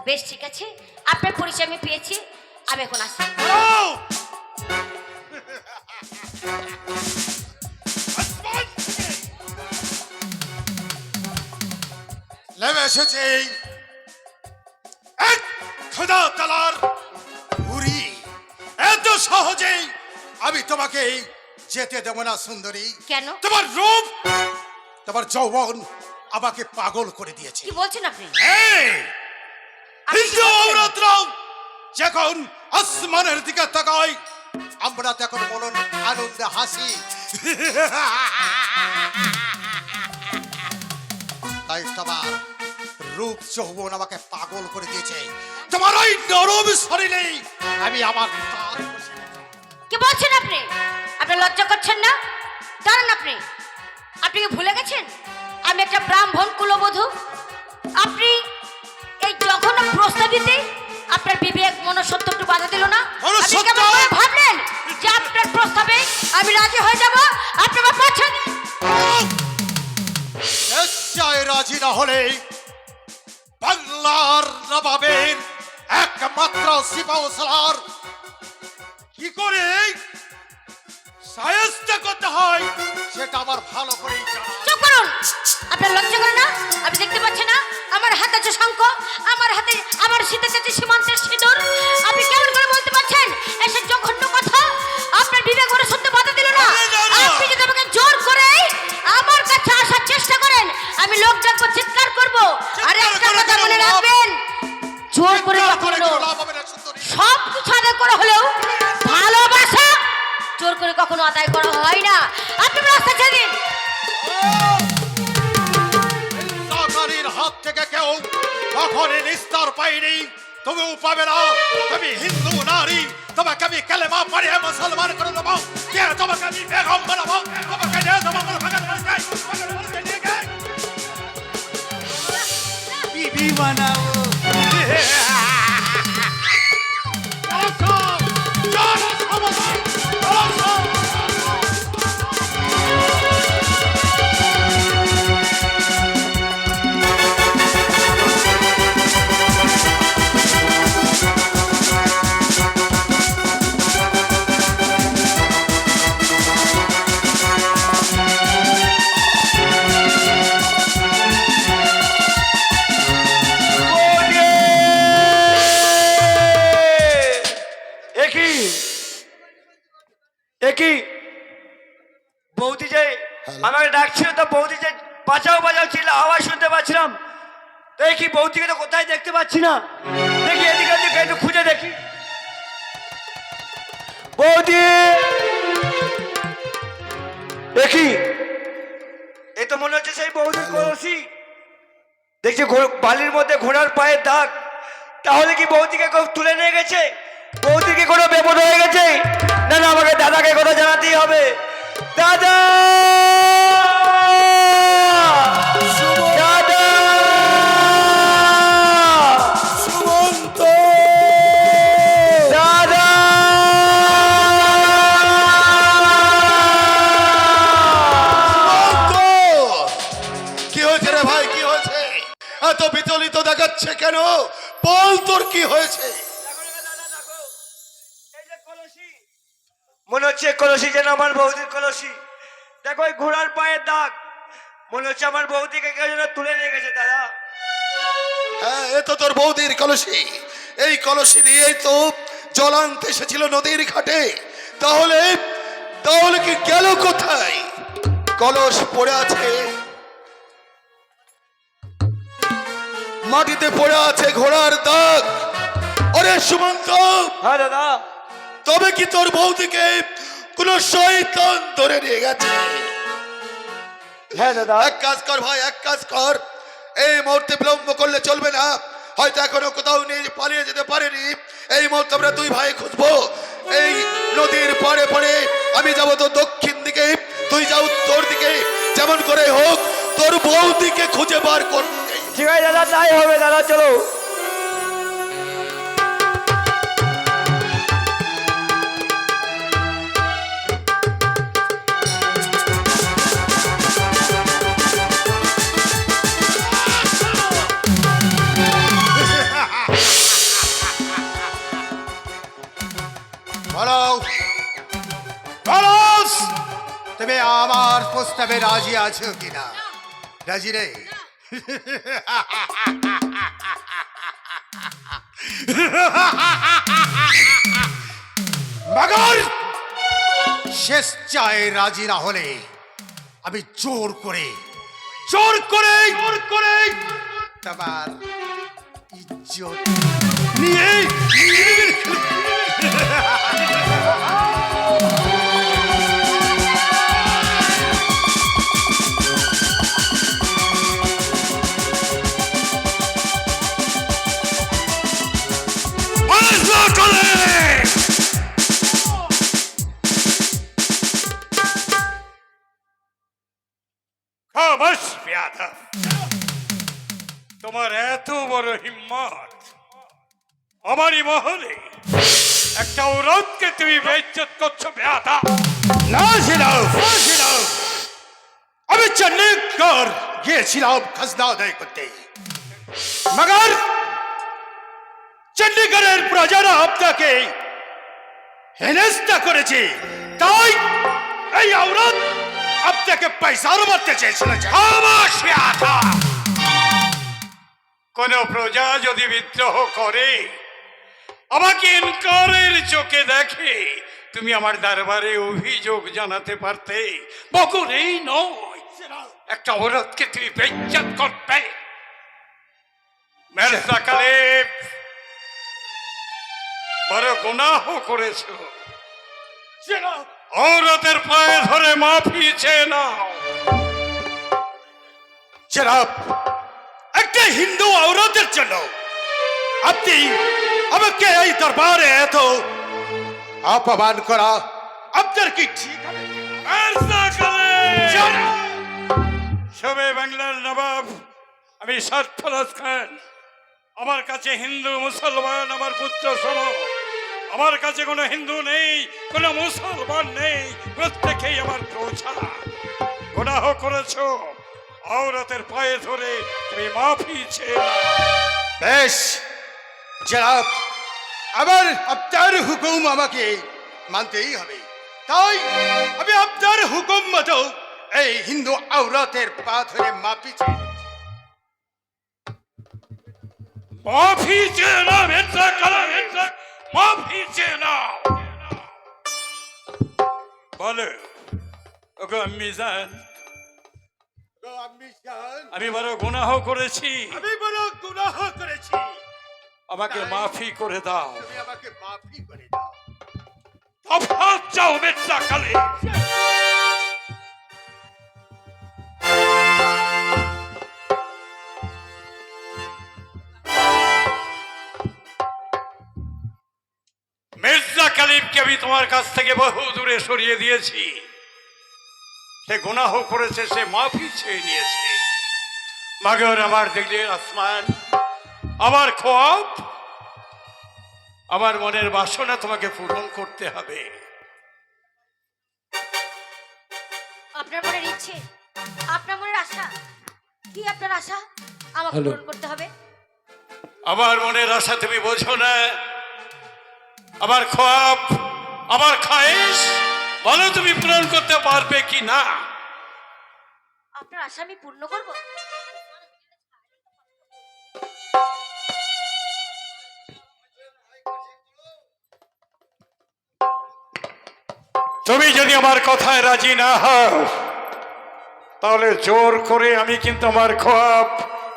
বেশ ঠিক আছে, আপনার পরিচয় আমি পেয়েছি, আমি এখন আসি। নেমে এসেছে এক খোদা তালার বুড়ি। এত সহজেই আমি তোমাকে যেতে দেব না সুন্দরী। কেন? তোমার রূপ, তোমার যৌবন আমাকে পাগল করে দিয়েছে। কি বলছেন আপনি? হিন্দু ঔরতরাও যখন আসমানের দিকে তাকায়, আমরা তখন বলুন আনন্দে হাসি। তাই তোমার রূপ যৌবন আমাকে পাগল করে দিয়েছে। তোমার ওই নরম শরীরে আমি আমার প্রাণ বসিয়ে দিয়েছি। কি বলছেন আপনি? আপনি লজ্জা করছেন না? দাঁড়ান, আপনি আপনি কি ভুলে গেছেন আমি একটা ব্রাহ্মণ কুলবধূ? আপনি এই জঘন্য প্রস্তাব দিতে আপনার বিবেক মনসত্ব একটু বাধা দিল না? আপনি কেমন করে ভাবলেন যে আপনার প্রস্তাবে আমি রাজি হয়ে যাব? আপনি আমার পাচ্ছেন নিশ্চয় রাজি না হলে বাংলার নবাবের একমাত্র সিপাহসালার কি করে সায়স্তা করতে হয় সেটা আমার ভালো করেই জানা। চুপ করুন! আপনার লজ্জা করে না? আপনি দেখতে পাচ্ছেন না আমার হাতে আছে শঙ্খ, আমার হাতে আমার শীতের আছে সীমান্তের সিঁদুর? আপনি কেমন করে বলতে পারছেন এসব জঘন্য কথা? আপনার বিবেক করে শুনতে বাধা দিল না? আপনি যদি আমাকে জোর করে আমার কাছে আসার চেষ্টা করেন, আমি লোক ডাকবো, চিৎকার করবো। আর একটা কথা মনে রাখবেন, জোর করে কখনো সব কিছু আদায় করা হলেও ভালোবাসা জোর করে কখনো আদায় করা হয় না। আপনি রাস্তা ছেড়ে দিন। সরকারের হাত থেকে কেউ কখনই নিস্তার পাইনি, তুমিও পাবে না। তুমি হিন্দু নারী, তোমাকে আমি কালেমা পড়িয়ে মুসলমান করে দেবো। কে তোমাকে আমি বেগম বানাবো, তোমাকে নিয়ে দেবো বিবি বানাবো। কি বৌদি যে আমাকে ডাকছিল, তো বৌদি যে বাঁচাও বাঁচাও ছিল, আওয়াজ শুনতে পাচ্ছিলাম। তো কি বৌদিকে তো কোথায় দেখতে পাচ্ছি না। দেখি এদিকে ওদিকে একটু খুঁজে দেখি। বৌদি দেখি, এ তো মনে হচ্ছে সেই বৌদির কলসি। দেখছি বালির মধ্যে ঘোড়ার পায়ের দাগ। তাহলে কি বৌদিকে কেউ তুলে নিয়ে গেছে? বৌদির কি কোনো বিপদ হয়ে গেছে? না না, আমাকে দাদাকে কথা জানাতেই হবে। দাদা, দাদা, সুমন্ত, দাদা। কি হয়েছে রে ভাই, কি হয়েছে? এত বিচলিত দেখাচ্ছে কেন? বল তোর কি হয়েছে? মনে হচ্ছে কলসি যেন আমার বৌদির কলসি। দেখো ওই ঘোড়ার পায়ের দাগ, মনে হচ্ছে আমার বৌদিকে কেউ যেন তুলে নিয়ে গেছে। দাদা, হ্যাঁ, এ তো তোর বৌদির কলসি। এই কলসি দিয়েই তো জল আনতে এসেছিল নদীর ঘাটে। তাহলে তাহলে কি গেল কোথায়? কলস পড়ে আছে, মাটিতে পড়ে আছে ঘোড়ার দাগ। ওরে সুমন্ত, হ্যাঁ দাদা, তবে কি তোর বৌদিকে কোন শয়তান ধরে নিয়ে গেছে? হ্যাঁ দাদা। এক কাজ কর ভাই, এক কাজ কর, এই মুহূর্তে বিলম্ব করলে চলবে না। হয়তো এখনো কোথাও নিয়ে পালিয়ে যেতে পারেনি। এই মুহূর্তে আমরা দুই ভাই খুঁজবো। এই নদীর পাড়ে পাড়ে আমি যাবো তো দক্ষিণ দিকে, তুই যা উত্তর দিকে। যেমন করে হোক তোর বৌদিকে খুঁজে বার করতে। ঠিক আছে দাদা, তাই হবে। দাদা চলো। আমার প্রস্তাবে রাজি আছো কিনা? রাজি রে? মগর শেষ চায় রাজি না হলে আমি জোর করে তোমার ইজ্জত নিয়ে খামোশ বেয়াদব! তোমার এত বড় হিম্মত, আমারই মহলে একটা ঔরতকে তুমি বেইজ্জত করছো বেয়াদব! না ছিলাম আমি চণ্ডীগড় গিয়েছিলাম খাজনা আদায় করতে, মগর চণ্ডীগড়ের প্রজারা আপনাকে হেনস্থা করেছে, তাই এই ঔরত আপনাকে পয়সার মারতে চেয়েছিল। খামোশ বেয়াদব! কোন প্রজা যদি বিদ্রোহ করে, আমাকে ইনকারের চোখে দেখে, তুমি আমার দরবারে অভিযোগ জানাতে পারতে। বকুরেই নয়, একটা ঔরতকে তুমি বেইজ্জত করতে। মির্জা কালেব, বড় গুনাহ করেছো। ঔরতের পায়ে ধরে মাফি চেয়ে নাও। জনাব, একটা হিন্দু ঔরতের জন্য আপনি আমাকে এই দরবারে এত অপমান করা আপনার কি ঠিক হবে? মির্জা কালেব! শবে বাংলার নবাব আমি সরফরাজ খান। আমার কাছে হিন্দু মুসলমান আমার পুত্র সম। আমার কাছে কোনো হিন্দু নেই, কোনো মুসলমান নেই, প্রত্যেকেই আমার প্রজা। গুনাহ করেছো, ঔরতের পায়ে ধরে তুমি মাফি চেয়ে নাও। বেশ জনাব, আবার আপনার হুকুম আমাকে মানতেই হবে, তাই আমি আপনার হুকুম মতো এই হিন্দু ঔরতের পা ধরে মাফি চাই। মাফি চেয়ে নাও মির্জা কালেব, মাফি চেয়ে নাও। বলো, ওগো আম্মি জান, আমি বড় গুনাহ করেছি, আমি বড় গুনাহ করেছি, আমাকে মাফি করে দাও। তুমি আমাকে মাফি করে দাও। তফাৎ চাও মির্জা কালেব। মির্জা কালিবকে আমি তোমার কাছ থেকে বহু দূরে সরিয়ে দিয়েছি। সে গুনাহ করেছে, সে মাফি চেয়ে নিয়েছে। মাগর আমার দিলের আসমান, আমার খোয়াব, আমার মনের বাসনা তোমাকে পূরণ করতে হবে। আপনার মনের ইচ্ছে, আপনার মনের আশা কি? আপনার আশা আমাকে পূরণ করতে হবে। আমার মনের আশা তুমি বোঝো না? আমার খোয়াব, আমার খায়েশ, বলো তুমি পূরণ করতে পারবে কি না? আপনার আশা আমি পূর্ণ করব। তুমি যদি আমার কথায় রাজি না হও, তাহলে জোর করে আমি কিন্তু আমার খোয়াব,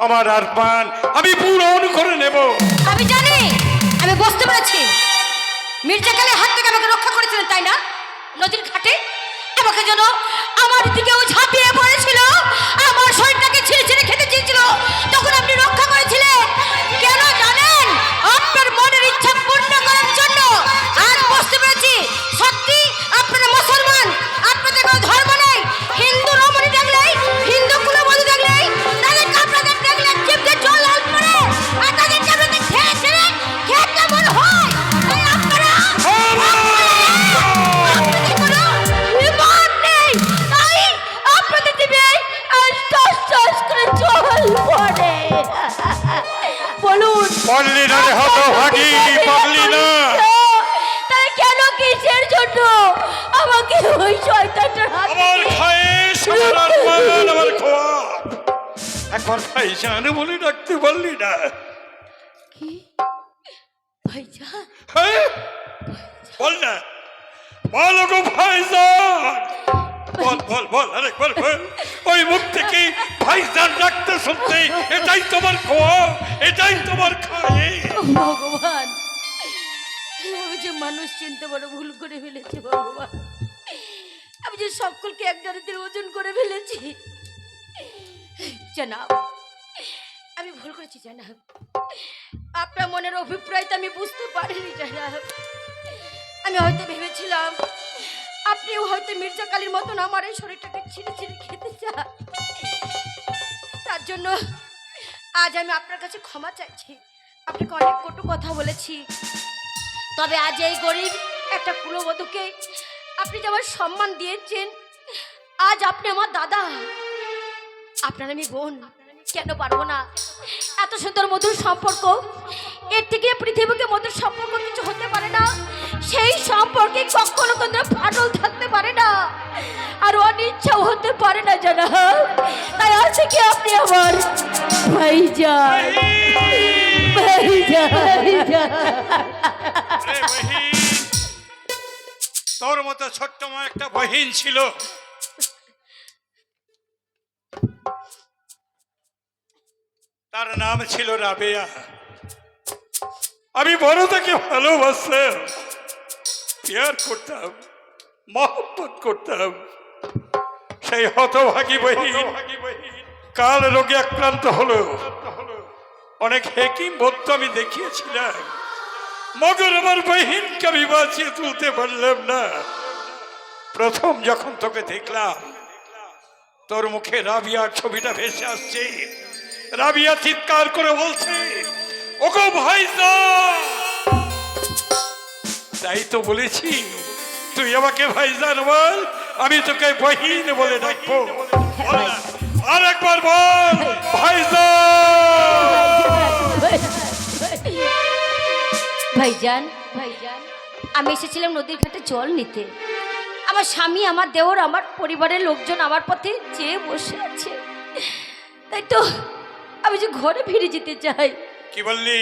আমার আরমান আমি পূরণ করে নেব। আমি জানি, আমি বুঝতে পেরেছি। মির্জা কালের হাত থেকে আমাকে রক্ষা করেছিলেন, তাই না? নদীর ঘাটে আমাকে যেন আমার দিকেও ঝাঁপিয়ে পড়েছিল, আমার শরীরটাকে ছিঁড়ে ছিঁড়ে খেতে চেয়েছিল, তখন আপনি রক্ষা করেছিলেন। কেন জানেন? আপনার মনের ইচ্ছা পূর্ণ করার জন্য। আজ বুঝতে পেরেছি, সত্যি আপনারা মুসলমান, আপনাদের কোনো ধর্ম নেই। হিন্দু রমণী দেখলেই, হিন্দু কুলবধূ দেখলেই, তাদেরকে আপনাদের দেখলে জিভে জল লাল পড়ে, আর তাদেরকে আপনাদের খেয়ে ছেড়ে খেয়ে কেমন হয়? তাই আপনারা আপনাদের দিবে করে জল পড়ে। বলুন, পারলি না রে হতভাগী, পারলি না। তাই কেন, কিসের জন্য আমাকে ওই শয়তানটার হাত আমার থেকে খায়েশ, আমার আরমান, আমার খোয়া একবার ভাইজান বলে ডাকতে পারলি না? কি ভাইজান? হ্যাঁ বল না, বল গো ভাইজান, বল বল বল, আরেকবার বল। ওই মুখ থেকে ভাইজান ডাকতে শুনতে, এটাই তোমার খোয়া, এটাই তোমার খায়ে। ও ভগবান, আমি যে মানুষ চিনতে বড় ভুল করে ফেলেছি ভগবান। আমি যে সকলকে এক ডারিতে ওজন করে ফেলেছি। জানাব, আমি ভুল করেছি জানাব। আপনার মনের অভিপ্রায় আমি বুঝতে পারিনি জানাব। আমি হয়তো ভেবেছিলাম আপনিও হয়তো মির্জা কালীর মতন আমার এই শরীরটাকে ছিঁড়ে ছিঁড়ে খেতে চান। তার জন্য আজ আমি আপনার কাছে ক্ষমা চাইছি। আপনাকে অনেক কটু কথা বলেছি, তবে আজ এই গরিব একটা কুলবধূকে আপনি যে আমার সম্মান দিয়েছেন, আজ আপনি আমার দাদা, আপনার আমি বোন, কেন পারবো না? এত সুন্দর মধুর সম্পর্ক, এর থেকে পৃথিবীকে মধুর সম্পর্ক কিছু হতে পারে না। সেই সম্পর্কে কখনো কোনো ফাটল থাকতে পারে না, আর অনিচ্ছাও হতে পারে না জানা। তাই আজ থেকে আপনি আমার ভাইজান, ভাইজান, ভাইজান। আরে বহিন, তোর মতো ছোট্ট মা একটা বহিন ছিল, তার নাম ছিল রাবেয়া। আমি বড় তাকে ভালোবাসতাম, প্যার করতাম, মহব্বত করতাম। সেই হতভাগী বহিন কাল রোগে আক্রান্ত হলো। অনেক হেকিম বদ্ধ আমি দেখিয়েছিলাম, মগর আমার বহিনকে আমি বাঁচিয়ে তুলতে পারলাম না। প্রথম যখন তোকে দেখলাম, তোর মুখে রাবিয়ার ছবিটা ভেসে আসছে। রাবিয়া চিৎকার করে বলছে, ওগো ভাইজান। তাই তো বলেছি, তুই আমাকে ভাইজান বল, আমি তোকে বহিন বলে ডাকবো। আর একবার বল ভাইজান। ভাইজান, ভাইজান, আমি এসেছিলাম নদীর ঘাটে জল নিতে। আমার স্বামী, আমার দেওর, আমার পরিবারের লোকজন আমার পথে চেয়ে বসে আছে। তাই তো আমি যে ঘরে ফিরে যেতে চাই। কি বললি?